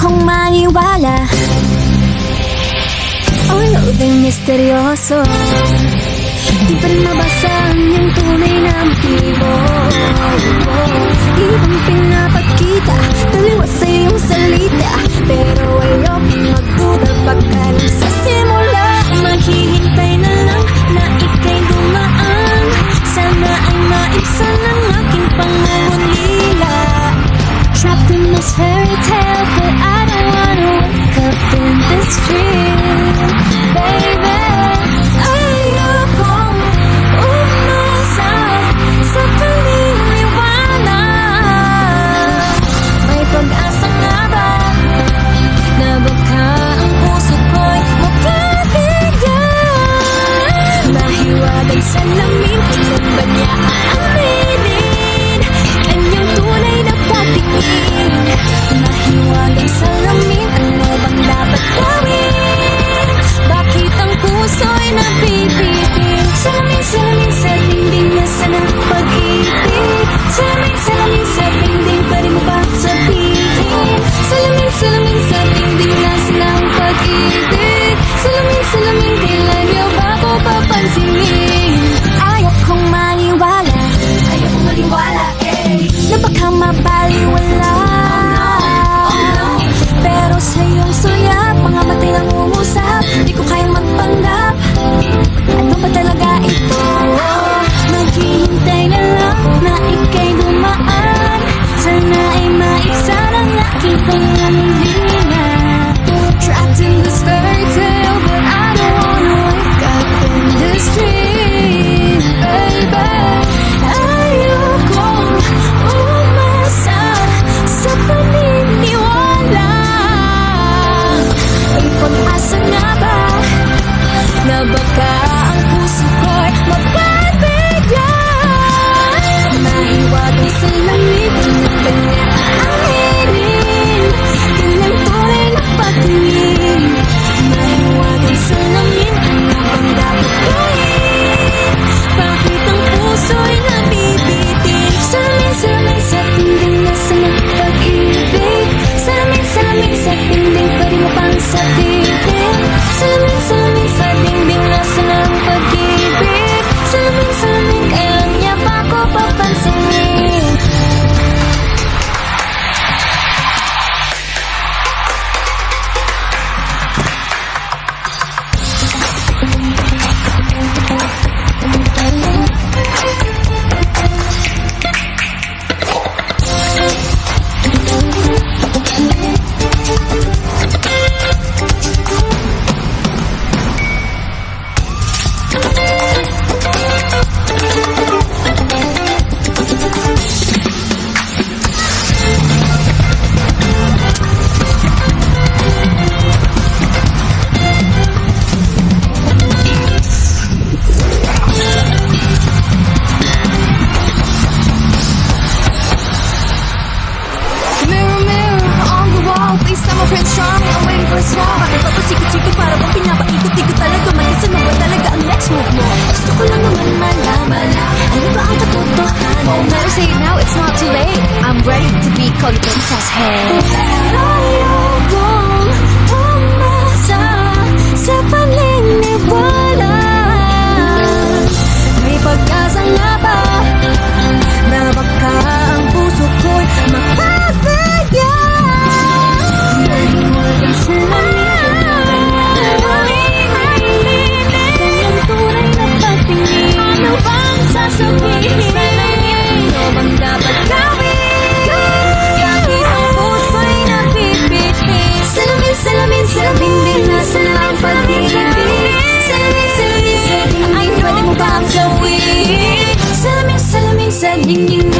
Ayokong maniwala, ang loathing misteryoso. Di pa rin mabasa ang iyong tunay na motibo. Ibang pinapakita, taliwas sa iyong salita, pero ayokong magduda pagkalang sa simula. Maghihintay na lang na ika'y dumaan, sana ay maibsan ang aking pangungulila. Trapped in this fairy tale, but I don't wanna wake up in this dream, baby. Ayokong umasa sa paniniwala. May pag-asa nga ba na baka ang puso ko'y mapabigyan? Mahiwagang salamin, kailan ba niya aaminin kanyang tunay na pagtingin? Mahiwagang salamin, ano bang dapat gawin? Bakit ang puso'y nabibitin? Salamin, salamin sa dingding, nasaan ang pag-ibig? Salamin, salamin sa dingding, pwede mo ba sabihin? Salamin, salamin sa dingding, nasaan ang pag-ibig? Salamin, salamin, kailan niyo ba ako papansinin? Ayokong maniwala, ayokong maniwala, na baka mabaliwala. Pero sa iyong sulyap, mga matay nang umusap, di ko kayang magpanggap. Ano ba talaga ito? Maghihintay na lang na ika'y dumaan, sana ay maibsan ang aking pangungulila. Trapped in this fairy tale, but I don't wanna wake up in this dream, baby. Ayokong umasa sa paniniwala. May pag-asa nga ba na baka ang puso ko'y mapabigyan? Mahiwagang salamin, kailan ba niya aaminin kanyang tunay na pagtingin? Mahiwagang salamin, ano bang dapat gawin? Bakit ang puso'y nabibitin? Salamin, salamin sa dingding, nasaan ang pag-ibig? Salamin, salamin sa dingding, pwede mo bang sabihin? Salamin, salamin sa dingding, nasaan ang pag-ibig? Salamin, salamin, kailan niya ba ako papansinin? Salamin, salamin sa dingding,